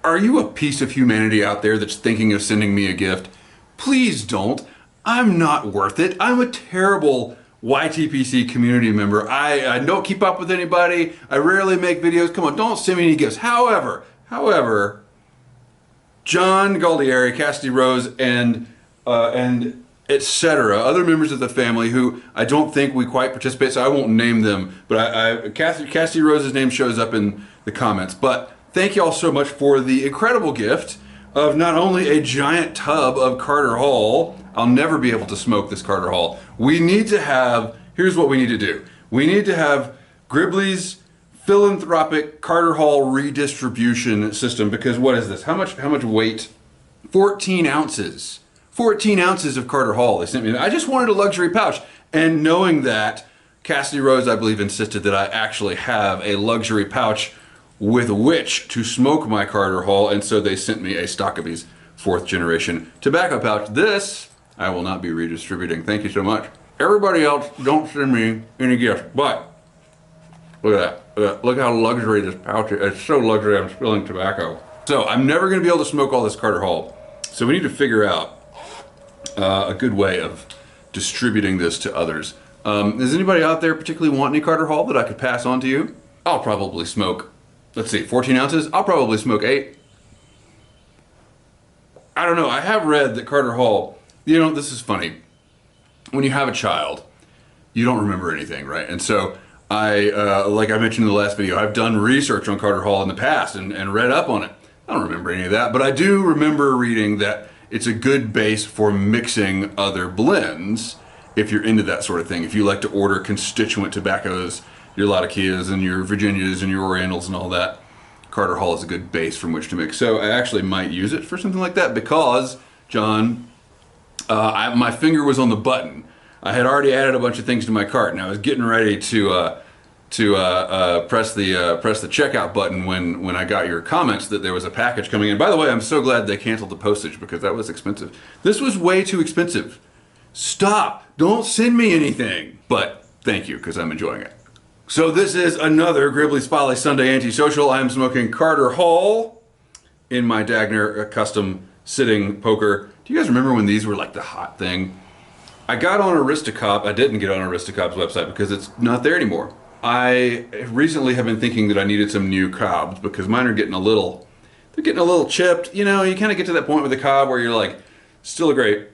Are you a piece of humanity out there that's thinking of sending me a gift? Please don't. I'm not worth it. I'm a terrible YTPC community member. I don't keep up with anybody. I rarely make videos. Come on, don't send me any gifts. However, John Galdieri, Cassidy Rose, and etc. Other members of the family who I don't think we quite participate, so I won't name them. But Cassidy Rose's name shows up in the comments. But thank you all so much for the incredible gift of not only a giant tub of Carter Hall. I'll never be able to smoke this Carter Hall. We need to have, here's what we need to do. We need to have Gribley's philanthropic Carter Hall redistribution system, because what is this? How much weight? 14 ounces. 14 ounces of Carter Hall they sent me. I just wanted a luxury pouch. And knowing that, Cassidy Rose, I believe, insisted that I actually have a luxury pouch with which to smoke my Carter Hall, and so they sent me a Stockaby's 4th generation tobacco pouch. This I will not be redistributing. Thank you so much. Everybody else, don't send me any gifts, but look at that. Look how luxury this pouch is. It's so luxury I'm spilling tobacco. So I'm never gonna be able to smoke all this Carter Hall. So we need to figure out a good way of distributing this to others. Does anybody out there particularly want any Carter Hall that I could pass on to you? I'll probably smoke, let's see, 14 ounces? I'll probably smoke 8. I don't know, I have read that Carter Hall, you know, this is funny. When you have a child, you don't remember anything, right? And so like I mentioned in the last video, I've done research on Carter Hall in the past and read up on it. I don't remember any of that, but I do remember reading that it's a good base for mixing other blends if you're into that sort of thing. If you like to order constituent tobaccos, your Latakias and your Virginias and your Orientals and all that, Carter Hall is a good base from which to mix. So I actually might use it for something like that because, John, my finger was on the button. I had already added a bunch of things to my cart, and I was getting ready to press the checkout button when I got your comments that there was a package coming in. By the way, I'm so glad they canceled the postage because that was expensive. This was way too expensive. Stop! Don't send me anything. But thank you, because I'm enjoying it. So this is another Gribley's Folly Sunday Antisocial. I'm smoking Carter Hall in my Dagner custom sitting poker. Do you guys remember when these were like the hot thing? I got on Aristocop. I didn't get on Aristocop's website because it's not there anymore. I recently have been thinking that I needed some new cobs because mine are getting a little, they're getting a little chipped. You know, you kind of get to that point with a cob where you're like, still a great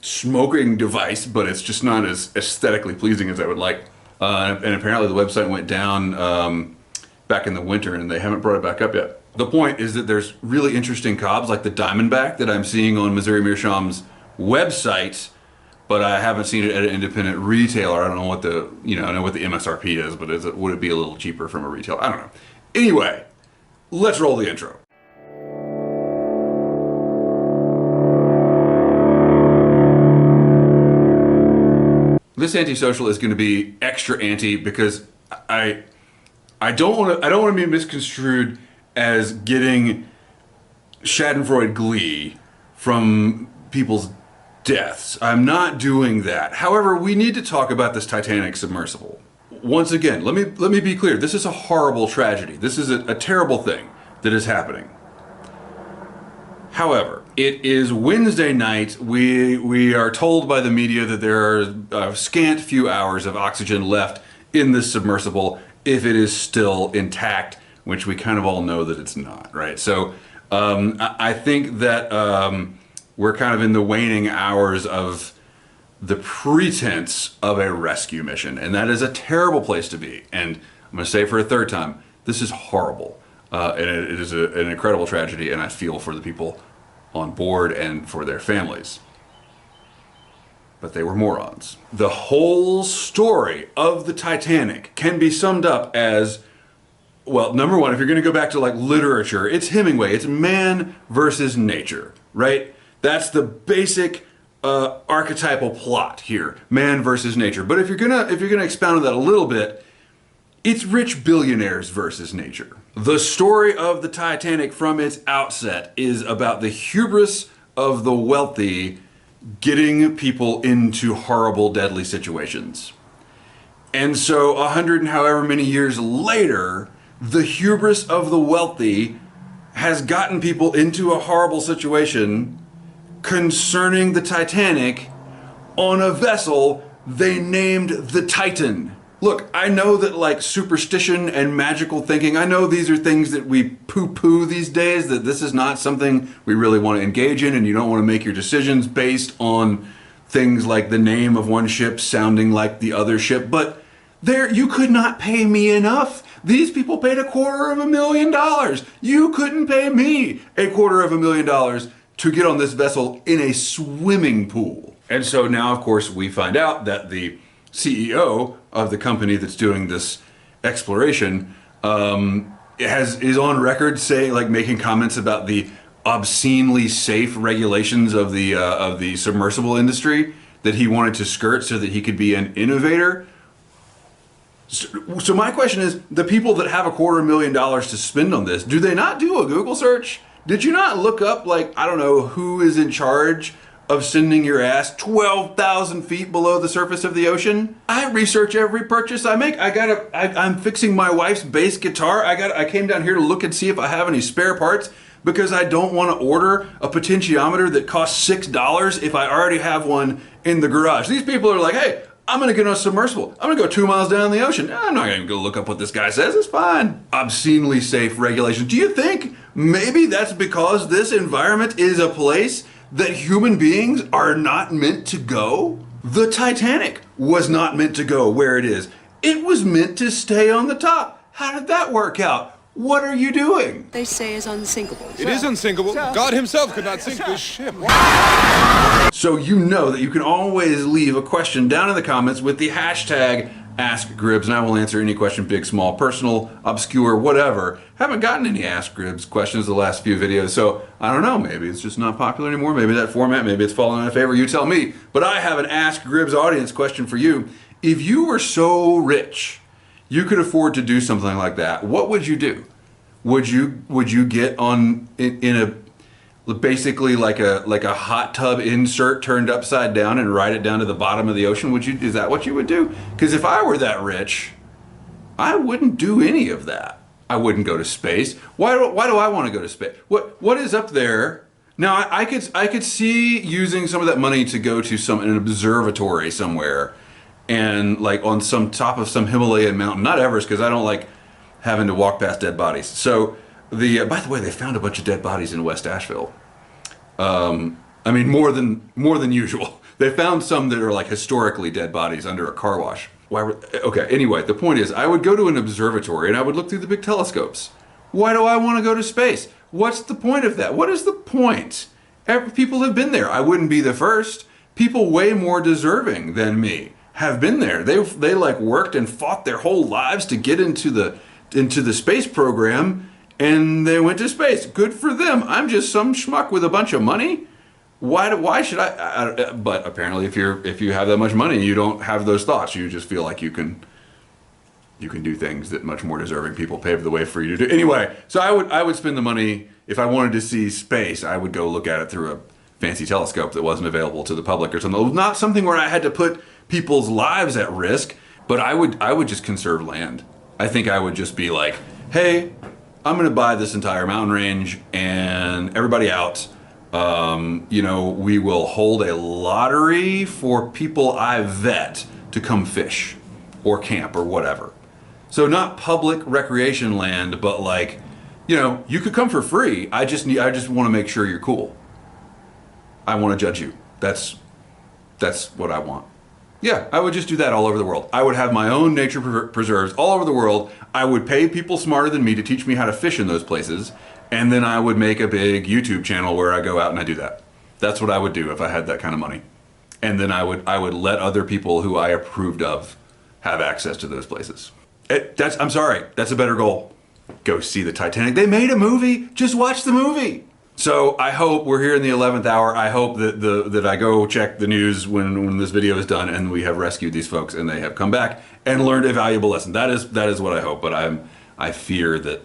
smoking device, but it's just not as aesthetically pleasing as I would like. And apparently the website went down back in the winter and they haven't brought it back up yet. The point is that there's really interesting cobs like the Diamondback that I'm seeing on Missouri Meerschaum's website, but I haven't seen it at an independent retailer. I don't know what the, I know what the MSRP is, but would it be a little cheaper from a retailer? I don't know. Anyway, let's roll the intro. This antisocial is going to be extra anti because I don't want to be misconstrued as getting Schadenfreude glee from people's deaths. I'm not doing that. However, we need to talk about this Titanic submersible. Once again, let me be clear. This is a horrible tragedy. This is a terrible thing that is happening. However, it is Wednesday night. We are told by the media that there are a scant few hours of oxygen left in this submersible if it is still intact, which we kind of all know that it's not, right? So I think that we're kind of in the waning hours of the pretense of a rescue mission, and that is a terrible place to be. And I'm going to say it for a third time, this is horrible. And it is an incredible tragedy, and I feel for the people on board and for their families. But they were morons. The whole story of the Titanic can be summed up as, well, number one, if you're going to go back to like literature, it's Hemingway. It's man versus nature, right? That's the basic archetypal plot here, man versus nature. But if you're gonna expound on that a little bit, it's rich billionaires versus nature. The story of the Titanic from its outset is about the hubris of the wealthy getting people into horrible, deadly situations. And so 100 and however many years later, the hubris of the wealthy has gotten people into a horrible situation concerning the Titanic on a vessel they named the Titan. Look, I know that like superstition and magical thinking, I know these are things that we poo-poo these days, that this is not something we really want to engage in, and you don't want to make your decisions based on things like the name of one ship sounding like the other ship, but you could not pay me enough. These people paid $250,000. You couldn't pay me $250,000 to get on this vessel in a swimming pool. And so now, of course, we find out that the CEO of the company that's doing this exploration is on record saying, like, making comments about the obscenely safe regulations of the submersible industry that he wanted to skirt so that he could be an innovator. So my question is, the people that have $250,000 to spend on this, do they not do a Google search? Did you not look up, like, I don't know, who is in charge of sending your ass 12,000 feet below the surface of the ocean? I research every purchase I make. I'm fixing my wife's bass guitar. I came down here to look and see if I have any spare parts because I don't want to order a potentiometer that costs $6 if I already have one in the garage. These people are like, hey, I'm gonna get on a submersible. I'm gonna go 2 miles down the ocean. I'm not gonna go look up what this guy says. It's fine. Obscenely safe regulations. Do you think maybe that's because this environment is a place that human beings are not meant to go? The Titanic was not meant to go where it is. It was meant to stay on the top. How did that work out? What are you doing? They say is unsinkable. It is unsinkable. God himself could not sink this ship. So you know that you can always leave a question down in the comments with the hashtag AskGribs, and I will answer any question, big, small, personal, obscure, whatever. Haven't gotten any Ask Gribs questions the last few videos, so I don't know. Maybe it's just not popular anymore. Maybe that format, maybe it's falling out of favor. You tell me. But I have an Ask Gribs audience question for you. If you were so rich you could afford to do something like that, what would you do? Would you get on in a basically like a hot tub insert turned upside down and ride it down to the bottom of the ocean? Is that what you would do? Because if I were that rich, I wouldn't do any of that. I wouldn't go to space. Why do I want to go to space? What is up there? Now I could see using some of that money to go to an observatory somewhere, and like on some top of some Himalayan mountain, not Everest, because I don't like having to walk past dead bodies. So by the way, they found a bunch of dead bodies in West Asheville. I mean, more than usual. They found some that are like historically dead bodies under a car wash. Okay, anyway, the point is, I would go to an observatory and I would look through the big telescopes. Why do I want to go to space? What's the point of that? What is the point? People have been there. I wouldn't be the first. People way more deserving than me have been there. They like worked and fought their whole lives to get into the space program, and they went to space. Good for them. I'm just some schmuck with a bunch of money. Why should I? But apparently, if you have that much money, you don't have those thoughts. You just feel like you can do things that much more deserving people pave the way for you to do. Anyway, so I would spend the money. If I wanted to see space, I would go look at it through a fancy telescope that wasn't available to the public or something. Not something where I had to put people's lives at risk, but I would just conserve land. I think I would just be like, hey, I'm gonna buy this entire mountain range and everybody out. We will hold a lottery for people I vet to come fish or camp or whatever. So not public recreation land, but like, you could come for free. I just want to make sure you're cool. I want to judge you. That's what I want. Yeah, I would just do that all over the world. I would have my own nature preserves all over the world. I would pay people smarter than me to teach me how to fish in those places. And then I would make a big YouTube channel where I go out and I do that. That's what I would do if I had that kind of money. And then I would let other people who I approved of have access to those places. I'm sorry, that's a better goal. Go see the Titanic. They made a movie. Just watch the movie. So I hope we're here in the 11th hour. I hope that I go check the news when this video is done and we have rescued these folks and they have come back and learned a valuable lesson. That is what I hope. But I fear that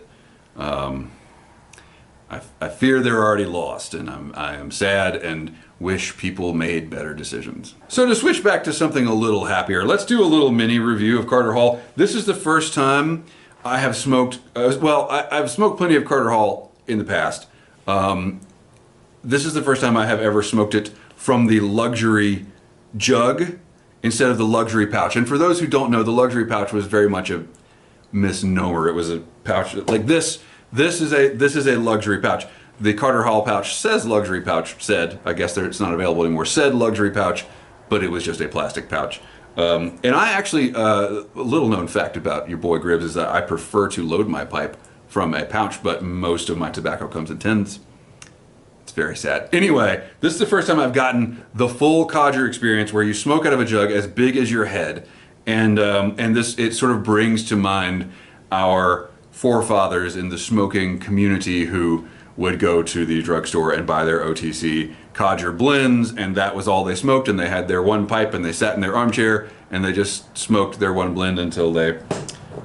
I fear they're already lost, and I am sad and wish people made better decisions. So to switch back to something a little happier, let's do a little mini review of Carter Hall. This is the first time I have smoked. I've smoked plenty of Carter Hall in the past. This is the first time I have ever smoked it from the luxury jug instead of the luxury pouch. And for those who don't know, the luxury pouch was very much a misnomer. It was a pouch like this. This is a luxury pouch. The Carter Hall pouch says luxury pouch. I guess it's not available anymore. Said luxury pouch, but it was just a plastic pouch. And I actually, a little known fact about your boy Gribbs is that I prefer to load my pipe from a pouch, but most of my tobacco comes in tins. It's very sad. Anyway, this is the first time I've gotten the full codger experience where you smoke out of a jug as big as your head, and this, it sort of brings to mind our forefathers in the smoking community who would go to the drugstore and buy their OTC codger blends, and that was all they smoked, and they had their one pipe, and they sat in their armchair, and they just smoked their one blend until they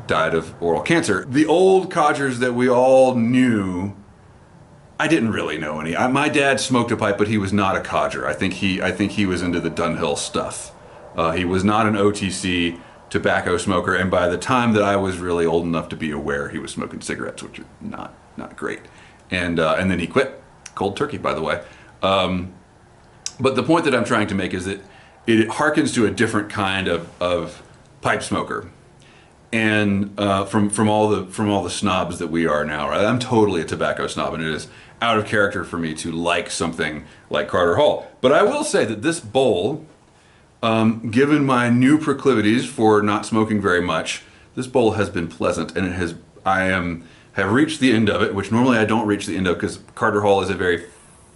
died of oral cancer. The old codgers that we all knew, I didn't really know any. My dad smoked a pipe, but he was not a codger. I think he was into the Dunhill stuff. He was not an OTC tobacco smoker, and by the time that I was really old enough to be aware, he was smoking cigarettes, which are not great. And then he quit, cold turkey, by the way. But the point that I'm trying to make is that it harkens to a different kind of pipe smoker, and from all the snobs that we are now. Right? I'm totally a tobacco snob, and it is out of character for me to like something like Carter Hall. But I will say that this bowl, given my new proclivities for not smoking very much, this bowl has been pleasant, and have reached the end of it, which normally I don't reach the end of because Carter Hall is a very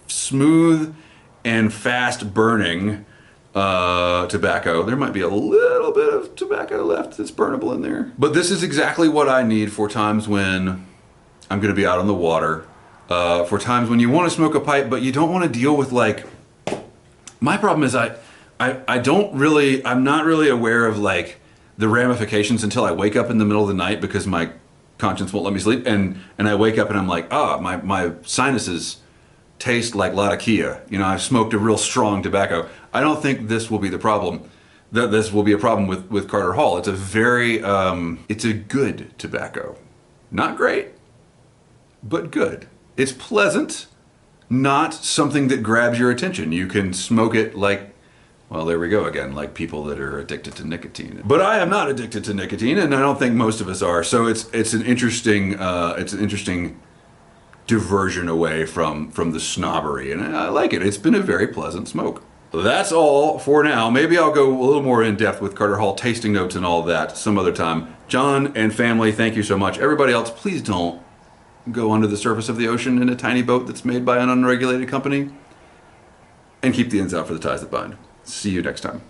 smooth and fast burning tobacco. There might be a little bit of tobacco left that's burnable in there. But this is exactly what I need for times when I'm going to be out on the water, for times when you want to smoke a pipe but you don't want to deal with, like, my problem is I'm not really aware of like the ramifications until I wake up in the middle of the night because my conscience won't let me sleep, and I wake up and I'm like, my sinuses taste like Latakia. You know, I've smoked a real strong tobacco. I don't think this will be the problem. That this will be a problem with Carter Hall. It's a very, it's a good tobacco. Not great, but good. It's pleasant, not something that grabs your attention. You can smoke it like, well, there we go again, like people that are addicted to nicotine. But I am not addicted to nicotine, and I don't think most of us are. So it's an interesting diversion away from the snobbery, and I like it. It's been a very pleasant smoke. That's all for now. Maybe I'll go a little more in depth with Carter Hall tasting notes and all that some other time. John and family, thank you so much. Everybody else, please don't go under the surface of the ocean in a tiny boat that's made by an unregulated company, and keep the ends out for the ties that bind. See you next time.